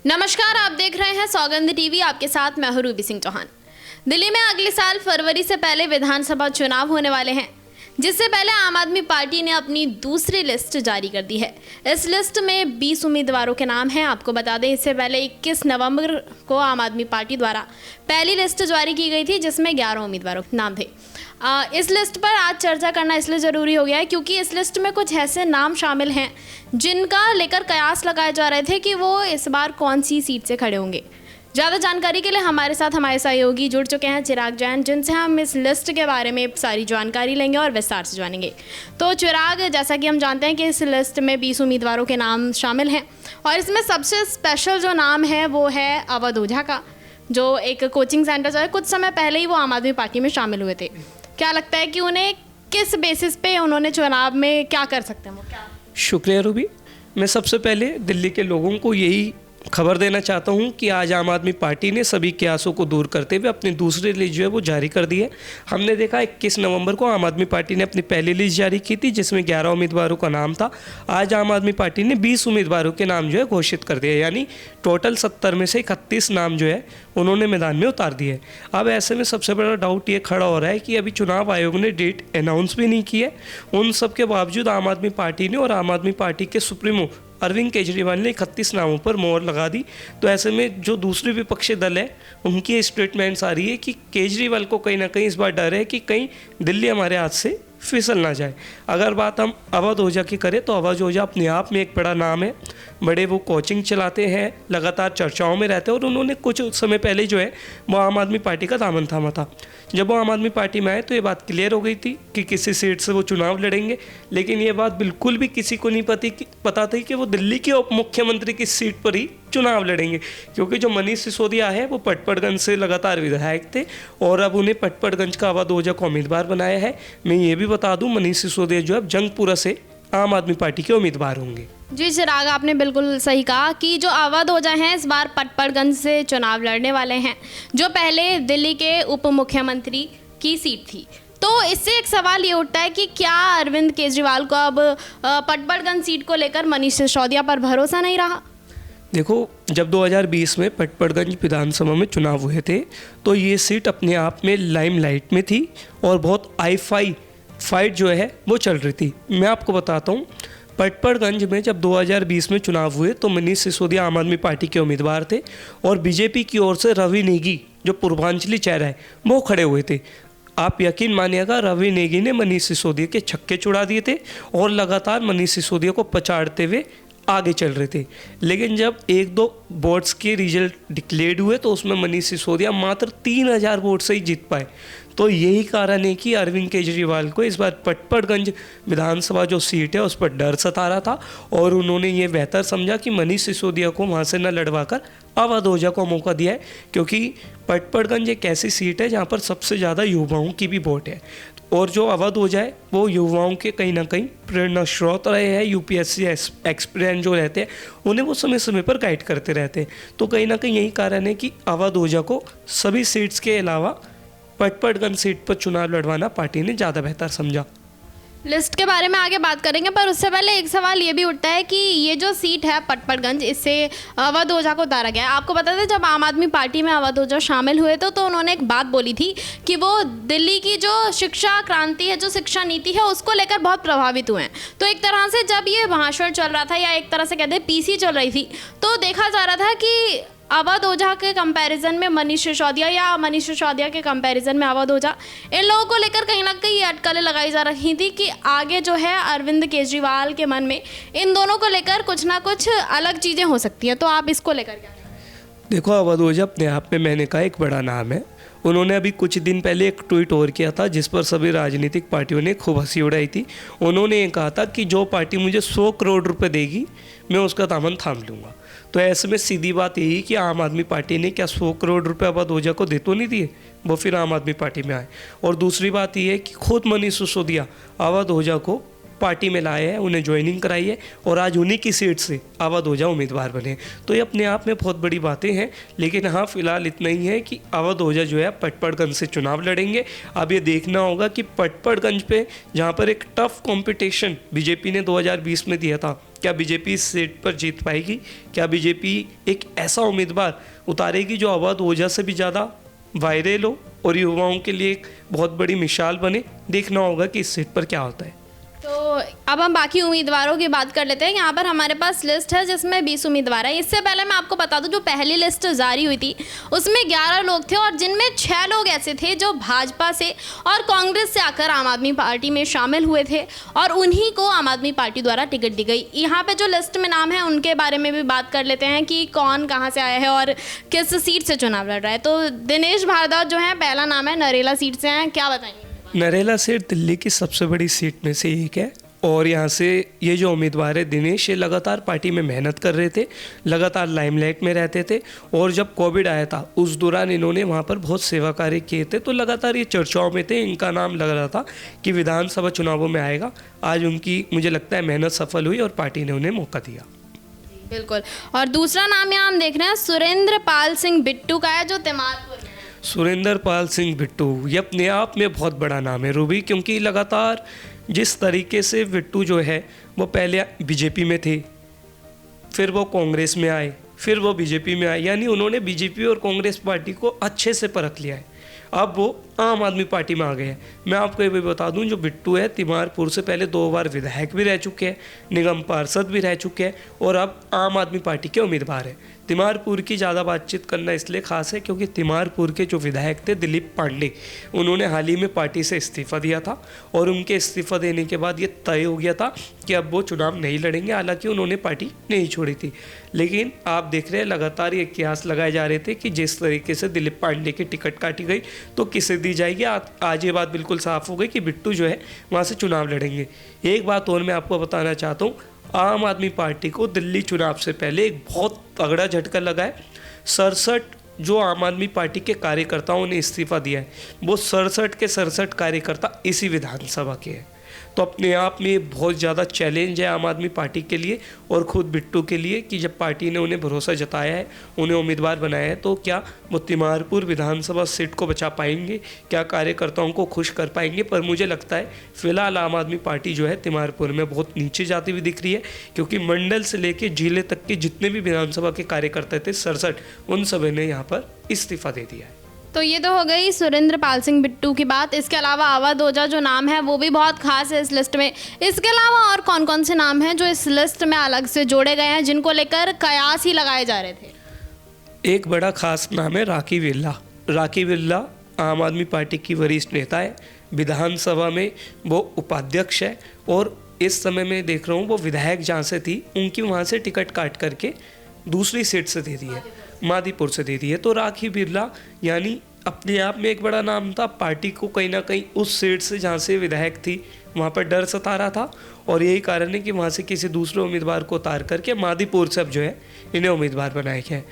नमस्कार, आप देख रहे हैं सौगंध टीवी। आपके साथ मैं हूं रूबी सिंह चौहान। दिल्ली में अगले साल फरवरी से पहले विधानसभा चुनाव होने वाले हैं, जिससे पहले आम आदमी पार्टी ने अपनी दूसरी लिस्ट जारी कर दी है। इस लिस्ट में 20 उम्मीदवारों के नाम हैं। आपको बता दें, इससे पहले 21 नवंबर को आम आदमी पार्टी द्वारा पहली लिस्ट जारी की गई थी, जिसमें 11 उम्मीदवारों के नाम थे। इस लिस्ट पर आज चर्चा करना इसलिए ज़रूरी हो गया है क्योंकि इस लिस्ट में कुछ ऐसे नाम शामिल हैं जिनका लेकर कयास लगाए जा रहे थे कि वो इस बार कौन सी सीट से खड़े होंगे। ज़्यादा जानकारी के लिए हमारे साथ हमारे सहयोगी जुड़ चुके हैं, चिराग जैन, जिनसे हम इस लिस्ट के बारे में सारी जानकारी लेंगे और विस्तार से जानेंगे। तो चिराग, जैसा कि हम जानते हैं कि इस लिस्ट में 20 उम्मीदवारों के नाम शामिल हैं और इसमें सबसे स्पेशल जो नाम है वो है अवध ओझा का, जो एक कोचिंग सेंटर जो है, कुछ समय पहले ही वो आम आदमी पार्टी में शामिल हुए थे। क्या लगता है कि उन्हें किस बेसिस पे उन्होंने चुनाव में क्या कर सकते हैं वो क्या? शुक्रिया रूबी। मैं सबसे पहले दिल्ली के लोगों को यही खबर देना चाहता हूं कि आज आम आदमी पार्टी ने सभी कयासों को दूर करते हुए अपनी दूसरी लिस्ट जो है वो जारी कर दी है। हमने देखा 21 नवंबर को आम आदमी पार्टी ने अपनी पहली लिस्ट जारी की थी, जिसमें 11 उम्मीदवारों का नाम था। आज आम आदमी पार्टी ने 20 उम्मीदवारों के नाम जो है घोषित कर दिए, यानी टोटल 70 में से 31 नाम जो है उन्होंने मैदान में उतार दिए। अब ऐसे में सबसे बड़ा डाउट ये खड़ा हो रहा है कि अभी चुनाव आयोग ने डेट अनाउंस भी नहीं की है। उन सब के बावजूद आम आदमी पार्टी ने और आम आदमी पार्टी के सुप्रीमो अरविंद केजरीवाल ने 31 नामों पर मोहर लगा दी। तो ऐसे में जो दूसरे विपक्षी दल है उनकी स्टेटमेंट्स आ रही है कि केजरीवाल को कहीं ना कहीं इस बार डर है कि कहीं दिल्ली हमारे हाथ से फिसल ना जाए। अगर बात हम अवध ओझा की करें तो अवध ओझा अपने आप में एक बड़ा नाम है। बड़े वो कोचिंग चलाते हैं, लगातार चर्चाओं में रहते हैं और उन्होंने कुछ समय पहले जो है वो आम आदमी पार्टी का दामन थामा था। जब वो आम आदमी पार्टी में आए तो ये बात क्लियर हो गई थी कि किसी सीट से वो चुनाव लड़ेंगे, लेकिन ये बात बिल्कुल भी किसी को नहीं पता थी कि वो दिल्ली के उप मुख्यमंत्री की सीट पर ही चुनाव लड़ेंगे, क्योंकि जो मनीष सिसोदिया है वो पटपड़गंज से लगातार विधायक थे और अब उन्हें पटपड़गंज का अवध ओझा को उम्मीदवार बनाया है। मैं ये भी बता दूं, मनीष सिसोदिया जो है जंगपुरा से आम आदमी पार्टी के उम्मीदवार होंगे। जी चिराग, आपने बिल्कुल सही कहा कि जो अवध ओझा हैं इस बार पटपड़गंज से चुनाव लड़ने वाले हैं, जो पहले दिल्ली के उप मुख्यमंत्री की सीट थी। तो इससे एक सवाल ये उठता है कि क्या अरविंद केजरीवाल को अब पटपड़गंज सीट को लेकर मनीष सिसोदिया पर भरोसा नहीं रहा? देखो, जब 2020 में पटपड़गंज विधानसभा में चुनाव हुए थे तो ये सीट अपने आप में लाइमलाइट में थी और बहुत हाई-फाई फाइट जो है वो चल रही थी। मैं आपको बताता हूँ, पटपड़गंज में जब 2020 में चुनाव हुए तो मनीष सिसोदिया आम आदमी पार्टी के उम्मीदवार थे और बीजेपी की ओर से रवि नेगी जो पूर्वांचली चेहरा है वो खड़े हुए थे। आप यकीन मानिएगा, रवि नेगी ने मनीष सिसोदिया के छक्के छुड़ा दिए थे और लगातार मनीष सिसोदिया को पछाड़ते हुए आगे चल रहे थे। लेकिन जब 1-2 वोट्स के रिजल्ट डिक्लेयर्ड हुए तो उसमें मनीष सिसोदिया मात्र 3000 वोट से ही जीत पाए। तो यही कारण है कि अरविंद केजरीवाल को इस बार पटपड़गंज विधानसभा जो सीट है उस पर डर सता रहा था और उन्होंने ये बेहतर समझा कि मनीष सिसोदिया को वहाँ से न लड़वाकर अवध ओझा को मौका दिया है, क्योंकि पटपड़गंज एक ऐसी सीट है जहाँ पर सबसे ज़्यादा युवाओं की भी वोट है और जो अवध ओझा है वो युवाओं के कहीं ना कहीं प्रेरणा स्रोत रहे हैं। यूपीएससी एक्सपीरियंस जो रहते हैं उन्हें वो समय समय पर गाइड करते रहते हैं। तो कहीं ना कहीं यही कारण है कि अवध ओझा को सभी सीट्स के अलावा पटपड़गंज सीट पर चुनाव लड़वाना पार्टी ने ज़्यादा बेहतर समझा। लिस्ट के बारे में आगे बात करेंगे, पर उससे पहले एक सवाल ये भी उठता है कि ये जो सीट है पटपड़गंज, इससे अवध ओझा को उतारा गया है। आपको पता था जब आम आदमी पार्टी में अवध ओझा शामिल हुए तो उन्होंने एक बात बोली थी कि वो दिल्ली की जो शिक्षा क्रांति है, जो शिक्षा नीति है, उसको लेकर बहुत प्रभावित हुए हैं। तो एक तरह से जब ये भाषण चल रहा था या एक तरह से कहते हैं पीसी चल रही थी, तो देखा जा रहा था कि अवध ओझा के कंपैरिजन में मनीष सिसोदिया या मनीष सिसोदिया के कंपैरिजन में अवध ओझा, इन लोगों को लेकर कहीं ना कहीं अटकलें लगाई जा रही थी कि आगे जो है अरविंद केजरीवाल के मन में इन दोनों को लेकर कुछ ना कुछ अलग चीज़ें हो सकती हैं। तो आप इसको लेकर क्या? देखो, अवध ओझा अपने आप में मैंने कहा एक बड़ा नाम है। उन्होंने अभी कुछ दिन पहले एक ट्वीट और किया था जिस पर सभी राजनीतिक पार्टियों ने खूब हंसी उड़ाई थी। उन्होंने ये कहा था कि जो पार्टी मुझे 100 करोड़ रुपए देगी मैं उसका दामन थाम लूँगा। तो ऐसे में सीधी बात यही कि आम आदमी पार्टी ने क्या 100 करोड़ रुपए अवध ओझा को दे तो नहीं दिए, वो फिर आम आदमी पार्टी में आए। और दूसरी बात यह है कि खुद मनीष सिसोदिया अवध ओझा को पार्टी में लाया है, उन्हें ज्वाइनिंग कराई है और आज उन्हीं की सीट से अवध ओझा उम्मीदवार बने। तो ये अपने आप में बहुत बड़ी बातें हैं। लेकिन हाँ, फिलहाल इतना ही है कि अवध ओझा जो है पटपड़गंज से चुनाव लड़ेंगे। अब ये देखना होगा कि पटपड़गंज पे जहाँ पर एक टफ कंपटीशन बीजेपी ने 2020 में दिया था, क्या बीजेपी इस सीट पर जीत पाएगी? क्या बीजेपी एक ऐसा उम्मीदवार उतारेगी जो अवध ओझा से भी ज़्यादा वायरल हो और युवाओं के लिए एक बहुत बड़ी मिसाल बने? देखना होगा कि इस सीट पर क्या होता है। तो अब हम बाकी उम्मीदवारों की बात कर लेते हैं। यहाँ पर हमारे पास लिस्ट है जिसमें 20 उम्मीदवार हैं। इससे पहले मैं आपको बता दूं, जो पहली लिस्ट जारी हुई थी उसमें 11 लोग थे और जिनमें 6 लोग ऐसे थे जो भाजपा से और कांग्रेस से आकर आम आदमी पार्टी में शामिल हुए थे और उन्हीं को आम आदमी पार्टी द्वारा टिकट दी गई। यहाँ पर जो लिस्ट में नाम है उनके बारे में भी बात कर लेते हैं कि कौन कहाँ से आया है और किस सीट से चुनाव लड़ रहा है। तो दिनेश भारद्वाज जो है पहला नाम है, नरेला सीट से हैं, क्या बताएंगे? नरेला सीट दिल्ली की सबसे बड़ी सीट में से एक है और यहाँ से ये जो उम्मीदवार है दिनेश, ये लगातार पार्टी में मेहनत कर रहे थे, लगातार लाइमलाइट में रहते थे और जब कोविड आया था उस दौरान इन्होंने वहाँ पर बहुत सेवा कार्य किए थे। तो लगातार ये चर्चाओं में थे, इनका नाम लग रहा था कि विधानसभा चुनावों में आएगा। आज उनकी मुझे लगता है मेहनत सफल हुई और पार्टी ने उन्हें मौका दिया। बिल्कुल। और दूसरा नाम यहाँ हम देख रहे हैं सुरेंद्र पाल सिंह बिट्टू का है, जो तिमारपुर में है। सुरेंद्र पाल सिंह बिट्टू ये अपने आप में बहुत बड़ा नाम है रूबी, क्योंकि लगातार जिस तरीके से बिट्टू जो है वो पहले बीजेपी में थे, फिर वो कांग्रेस में आए, फिर वो बीजेपी में आए, यानी उन्होंने बीजेपी और कांग्रेस पार्टी को अच्छे से परख लिया है। अब वो आम आदमी पार्टी में आ गए हैं। मैं आपको ये भी बता दूं, जो बिट्टू है तिमारपुर से पहले 2 बार विधायक भी रह चुके हैं, निगम पार्षद भी रह चुके हैं और अब आम आदमी पार्टी के उम्मीदवार हैं। तिमारपुर की ज़्यादा बातचीत करना इसलिए खास है क्योंकि तिमारपुर के जो विधायक थे दिलीप पांडे, उन्होंने हाल ही में पार्टी से इस्तीफ़ा दिया था और उनके इस्तीफ़ा देने के बाद ये तय हो गया था कि अब वो चुनाव नहीं लड़ेंगे। हालांकि उन्होंने पार्टी नहीं छोड़ी थी, लेकिन आप देख रहे हैं लगातार ये कयास लगाए जा रहे थे कि जिस तरीके से दिलीप पांडे की टिकट काटी गई तो किसे दी जाएगी। आज ये बात बिल्कुल साफ हो गई कि बिट्टू जो है वहाँ से चुनाव लड़ेंगे। एक बात और मैं आपको बताना चाहता हूँ, आम आदमी पार्टी को दिल्ली चुनाव से पहले एक बहुत तगड़ा झटका लगा है। 67 जो आम आदमी पार्टी के कार्यकर्ताओं ने इस्तीफा दिया है, वो 67 के 67 कार्यकर्ता इसी विधानसभा के हैं। तो अपने आप में बहुत ज़्यादा चैलेंज है आम आदमी पार्टी के लिए और ख़ुद बिट्टू के लिए कि जब पार्टी ने उन्हें भरोसा जताया है, उन्हें उम्मीदवार बनाया है, तो क्या वो तिमारपुर विधानसभा सीट को बचा पाएंगे, क्या कार्यकर्ताओं को खुश कर पाएंगे? पर मुझे लगता है फिलहाल आम आदमी पार्टी जो है तिमारपुर में बहुत नीचे जाती हुई दिख रही है, क्योंकि मंडल से लेकर जिले तक के जितने भी विधानसभा के कार्यकर्ता थे 67, उन सभी ने यहाँ पर इस्तीफा दे दिया है। तो ये तो हो गई सुरेंद्र पाल सिंह बिट्टू की बात। इसके अलावा अवध ओझा जो नाम है वो भी बहुत खास है इस लिस्ट में। इसके अलावा और कौन कौन से नाम हैं जो इस लिस्ट में अलग से जोड़े गए हैं, जिनको लेकर कयास ही लगाए जा रहे थे? एक बड़ा खास नाम है राखी बिरला। राखी बिरला आम आदमी पार्टी की वरिष्ठ नेता है, विधानसभा में वो उपाध्यक्ष है और इस समय में देख रहा हूँ वो विधायक जहाँ से थी उनकी वहाँ से टिकट काट करके दूसरी सीट से दे दी है, मादीपुर से दे दी है। तो राखी बिरला यानी अपने आप में एक बड़ा नाम था। पार्टी को कहीं ना कहीं उस सीट से जहाँ से विधायक थी वहाँ पर डर सता रहा था और यही कारण है कि वहाँ से किसी दूसरे उम्मीदवार को उतार करके मादीपुर से अब जो है इन्हें उम्मीदवार बनाया गया है।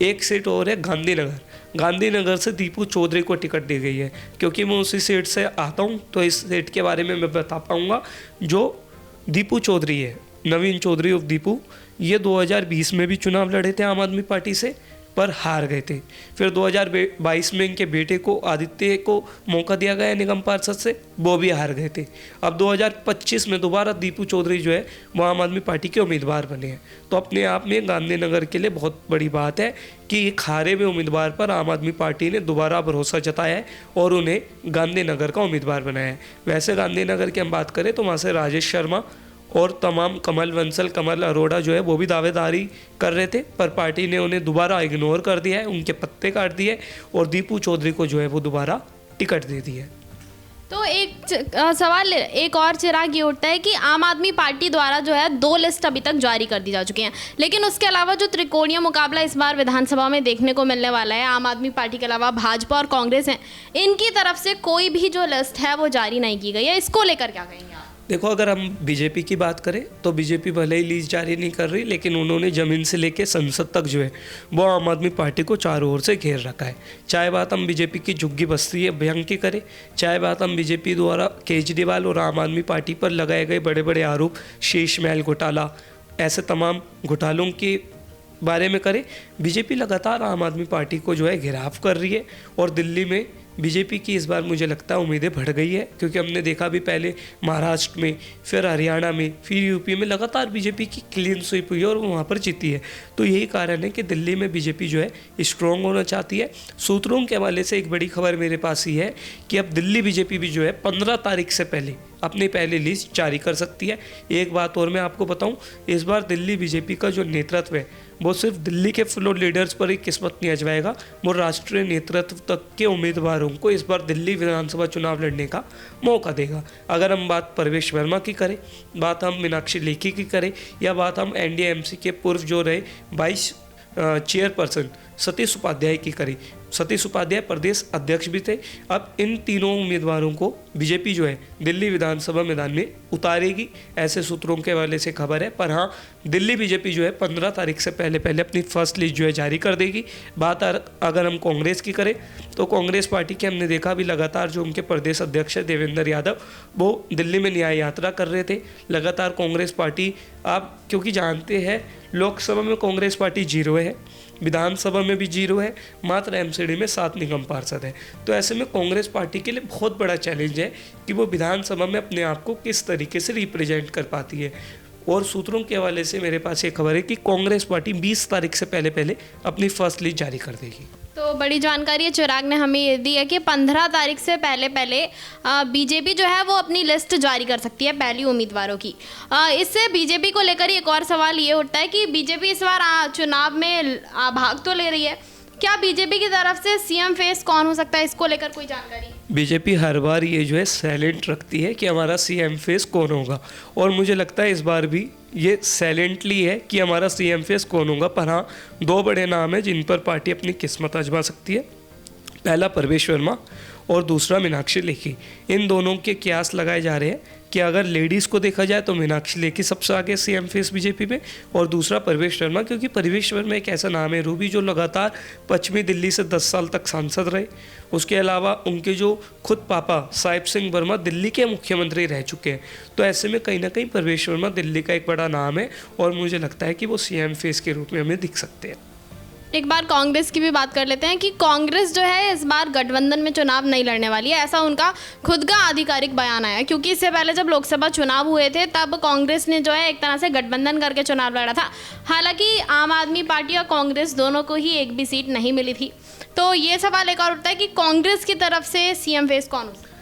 एक सीट और है गांधीनगर। गांधीनगर से दीपू चौधरी को टिकट दी गई है। क्योंकि मैं उसी सीट से आता हूँ तो इस सीट के बारे में मैं बता पाऊँगा। जो दीपू चौधरी है, नवीन चौधरी ऑफ दीपू, ये 2020 में भी चुनाव लड़े थे आम आदमी पार्टी से पर हार गए थे। फिर 2022 में इनके बेटे को आदित्य को मौका दिया गया निगम पार्षद से, वो भी हार गए थे। अब 2025 में दोबारा दीपू चौधरी जो है वो आम आदमी पार्टी के उम्मीदवार बने हैं। तो अपने आप में गांधीनगर के लिए बहुत बड़ी बात है कि एक हारे हुए उम्मीदवार पर आम आदमी पार्टी ने दोबारा भरोसा जताया है और उन्हें गांधीनगर का उम्मीदवार बनाया है। वैसे गांधीनगर की हम बात करें तो वहाँ से राजेश शर्मा और तमाम कमल बंसल, कमल अरोड़ा जो है वो भी दावेदारी कर रहे थे, पर पार्टी ने उन्हें दोबारा इग्नोर कर दिया है, उनके पत्ते काट दिए और दीपू चौधरी को जो है वो दोबारा टिकट दे दी है। तो एक सवाल एक और चिराग ये उठता है कि आम आदमी पार्टी द्वारा जो है 2 लिस्ट अभी तक जारी कर दी जा चुकी हैं, लेकिन उसके अलावा जो त्रिकोणीय मुकाबला इस बार विधानसभा में देखने को मिलने वाला है, आम आदमी पार्टी के अलावा भाजपा और कांग्रेस हैं, इनकी तरफ से कोई भी जो लिस्ट है वो जारी नहीं की गई है। इसको लेकर क्या कहेंगे आप? देखो, अगर हम बीजेपी की बात करें तो बीजेपी भले ही लीज जारी नहीं कर रही, लेकिन उन्होंने ज़मीन से लेकर संसद तक जो है वो आम आदमी पार्टी को चारों ओर से घेर रखा है। चाहे बात हम बीजेपी की झुग्गी बस्ती अभियान की करें, चाहे बात हम बीजेपी द्वारा केजरीवाल और आम आदमी पार्टी पर लगाए गए बड़े बड़े आरोप, शीश महल घोटाला, ऐसे तमाम घोटालों के बारे में करें, बीजेपी लगातार आम आदमी पार्टी को जो है घेराव कर रही है। और दिल्ली में बीजेपी की इस बार मुझे लगता है उम्मीदें बढ़ गई है, क्योंकि हमने देखा भी पहले महाराष्ट्र में, फिर हरियाणा में, फिर यूपी में लगातार बीजेपी की क्लीन स्वीप हुई है और वो वहाँ पर जीती है। तो यही कारण है कि दिल्ली में बीजेपी जो है स्ट्रॉन्ग होना चाहती है। सूत्रों के हवाले से एक बड़ी खबर मेरे पास ही है कि अब दिल्ली बीजेपी भी जो है 15 तारीख से पहले अपनी पहली लिस्ट जारी कर सकती है। एक बात और मैं आपको बताऊं, इस बार दिल्ली बीजेपी का जो नेतृत्व है वो सिर्फ दिल्ली के फ्लोर लीडर्स पर ही किस्मत नहीं आजमाएगा, वो राष्ट्रीय नेतृत्व तक के उम्मीदवारों को इस बार दिल्ली विधानसभा चुनाव लड़ने का मौका देगा। अगर हम बात परवेश वर्मा की करें, बात हम मीनाक्षी लेखी की करें, या बात हम एनडीएमसी के पूर्व जो रहे 22 चेयरपर्सन सतीश उपाध्याय की करी, सतीश उपाध्याय प्रदेश अध्यक्ष भी थे। अब इन तीनों उम्मीदवारों को बीजेपी जो है दिल्ली विधानसभा मैदान में उतारेगी, ऐसे सूत्रों के हवाले से खबर है। पर हाँ, दिल्ली बीजेपी जो है 15 तारीख से पहले अपनी फर्स्ट लिस्ट जो है जारी कर देगी। बात अगर हम कांग्रेस की करें तो कांग्रेस पार्टी के हमने देखा भी लगातार जो उनके प्रदेश अध्यक्ष है देवेंद्र यादव, वो दिल्ली में न्याय यात्रा कर रहे थे। लगातार कांग्रेस पार्टी, आप क्योंकि जानते हैं लोकसभा में कांग्रेस पार्टी 0 है, विधानसभा में भी 0 है, मात्र एमसीडी में 7 निगम पार्षद है। तो ऐसे में कांग्रेस पार्टी के लिए बहुत बड़ा चैलेंज है कि वो विधानसभा में अपने आप को किस तरीके से रिप्रेजेंट कर पाती है। और सूत्रों के हवाले से मेरे पास ये खबर है कि कांग्रेस पार्टी 20 तारीख से पहले अपनी फर्स्ट लिस्ट जारी कर देगी। तो बड़ी जानकारी है चिराग ने हमें ये दी है कि 15 तारीख से पहले बीजेपी जो है वो अपनी लिस्ट जारी कर सकती है पहली उम्मीदवारों की। इससे बीजेपी को लेकर एक और सवाल ये उठता है कि बीजेपी इस बार चुनाव में भाग तो ले रही है, क्या बीजेपी की तरफ से सीएम फेस कौन हो सकता है, इसको लेकर कोई जानकारी? बीजेपी हर बार ये जो है साइलेंट रखती है कि हमारा सीएम फेस कौन होगा, और मुझे लगता है इस बार भी ये साइलेंटली है कि हमारा सीएम फेस कौन होगा। पर हाँ, 2 बड़े नाम हैं जिन पर पार्टी अपनी किस्मत आजमा सकती है। पहला परवेश वर्मा और दूसरा मीनाक्षी लेखी। इन दोनों के कयास लगाए जा रहे हैं कि अगर लेडीज़ को देखा जाए तो मीनाक्षी लेखी सबसे आगे सीएम फेस बीजेपी में, और दूसरा परवेश वर्मा, क्योंकि परवेश वर्मा एक ऐसा नाम है रूबी जो लगातार पश्चिमी दिल्ली से 10 साल तक सांसद रहे। उसके अलावा उनके जो खुद पापा साहिब सिंह वर्मा दिल्ली के मुख्यमंत्री रह चुके हैं। तो ऐसे में कहीं ना कहीं परवेश वर्मा दिल्ली का एक बड़ा नाम है, और मुझे लगता है कि वो सीएम फेस के रूप में हमें दिख सकते हैं। एक बार कांग्रेस की भी बात कर लेते हैं कि कांग्रेस जो है इस बार गठबंधन में चुनाव नहीं लड़ने वाली है, ऐसा उनका खुद का आधिकारिक बयान आया। क्योंकि इससे पहले जब लोकसभा चुनाव हुए थे तब कांग्रेस ने जो है एक तरह से गठबंधन करके चुनाव लड़ा था। हालांकि आम आदमी पार्टी और कांग्रेस दोनों को ही एक भी सीट नहीं मिली थी। तो ये सवाल एक और उठता है कि कांग्रेस की तरफ से सीएम फेस कौन हो सकता है?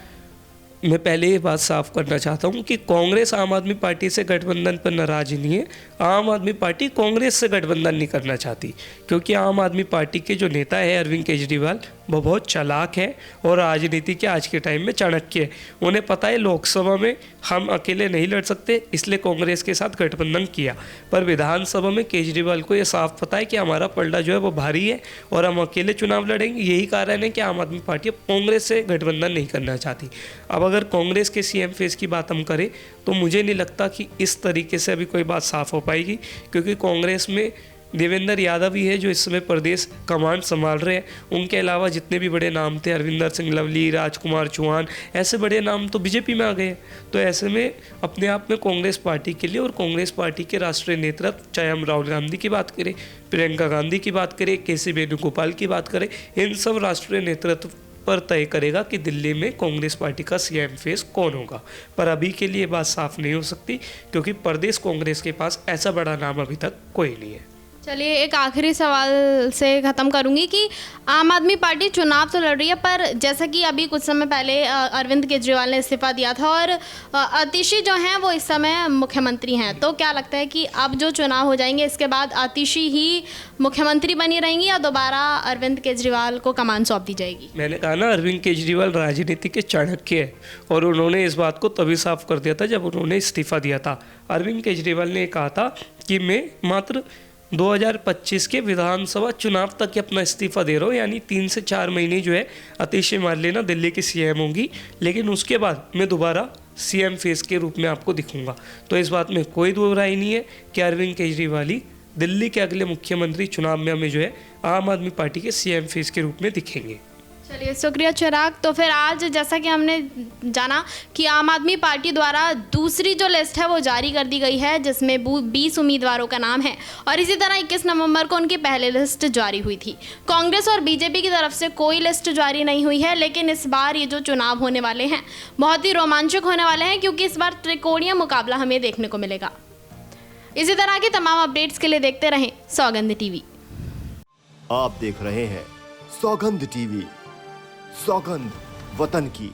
मैं पहले ये बात साफ करना चाहता हूँ कि कांग्रेस आम आदमी पार्टी से गठबंधन पर नाराज नहीं है। आम आदमी पार्टी कांग्रेस से गठबंधन नहीं करना चाहती, क्योंकि आम आदमी पार्टी के जो नेता है अरविंद केजरीवाल, वो बहुत चालाक है और राजनीति के आज के टाइम में चाणक्य है। उन्हें पता है लोकसभा में हम अकेले नहीं लड़ सकते, इसलिए कांग्रेस के साथ गठबंधन किया। पर विधानसभा में केजरीवाल को ये साफ पता है कि हमारा पलड़ा जो है वो भारी है और हम अकेले चुनाव लड़ेंगे। यही कारण है कि आम आदमी पार्टी अब कांग्रेस से गठबंधन नहीं करना चाहती। अब अगर कांग्रेस के सीएम फेस की बात हम करें तो मुझे नहीं लगता कि इस तरीके से अभी कोई बात साफ हो पाएगी, क्योंकि कांग्रेस में देवेंद्र यादव ही है जो इस समय प्रदेश कमांड संभाल रहे हैं। उनके अलावा जितने भी बड़े नाम थे, अरविंदर सिंह लवली, राजकुमार चौहान, ऐसे बड़े नाम तो बीजेपी में आ गए। तो ऐसे में अपने आप में कांग्रेस पार्टी के लिए और कांग्रेस पार्टी के राष्ट्रीय नेतृत्व, चाहे हम राहुल गांधी की बात करें, प्रियंका गांधी की बात करें, केसी वेणुगोपाल की बात करें, इन सब राष्ट्रीय नेतृत्व पर तय करेगा कि दिल्ली में कांग्रेस पार्टी का सीएम फेस कौन होगा। पर अभी के लिए बात साफ नहीं हो सकती, क्योंकि प्रदेश कांग्रेस के पास ऐसा बड़ा नाम अभी तक कोई नहीं है। चलिए एक आखिरी सवाल से ख़त्म करूंगी कि आम आदमी पार्टी चुनाव तो लड़ रही है, पर जैसा कि अभी कुछ समय पहले अरविंद केजरीवाल ने इस्तीफा दिया था और आतिशी जो हैं वो इस समय मुख्यमंत्री हैं, तो क्या लगता है कि अब जो चुनाव हो जाएंगे इसके बाद आतिशी ही मुख्यमंत्री बनी रहेंगी या दोबारा अरविंद केजरीवाल को कमान सौंप दी जाएगी? मैंने कहा ना, अरविंद केजरीवाल राजनीति के चाणक्य है और उन्होंने इस बात को तभी साफ कर दिया था जब उन्होंने इस्तीफा दिया था। अरविंद केजरीवाल ने कहा था कि मैं मात्र 2025 के विधानसभा चुनाव तक ही अपना इस्तीफा दे रहा हूँ, यानी 3 से 4 महीने जो है आतिशी मार लेना दिल्ली की सीएम होंगी, लेकिन उसके बाद मैं दोबारा सीएम फेस के रूप में आपको दिखूंगा। तो इस बात में कोई दो राय नहीं है कि अरविंद केजरीवाल ही दिल्ली के अगले मुख्यमंत्री चुनाव में हमें जो है आम आदमी पार्टी के सीएम फेस के रूप में दिखेंगे। चलिए, शुक्रिया चिराग। तो फिर आज जैसा कि हमने जाना कि आम आदमी पार्टी द्वारा दूसरी जो लिस्ट है वो जारी कर दी गई है, जिसमें 20 उम्मीदवारों का नाम है और इसी तरह 21 नवंबर को उनकी पहली लिस्ट जारी हुई थी। कांग्रेस और बीजेपी की तरफ से कोई लिस्ट जारी नहीं हुई है, लेकिन इस बार ये जो चुनाव होने वाले हैं बहुत ही रोमांचक होने वाले हैं, क्योंकि इस बार त्रिकोणीय मुकाबला हमें देखने को मिलेगा। इसी तरह की तमाम अपडेट्स के लिए देखते रहें सौगंध टीवी। आप देख रहे हैं सौगंध टीवी, सौगंध वतन की।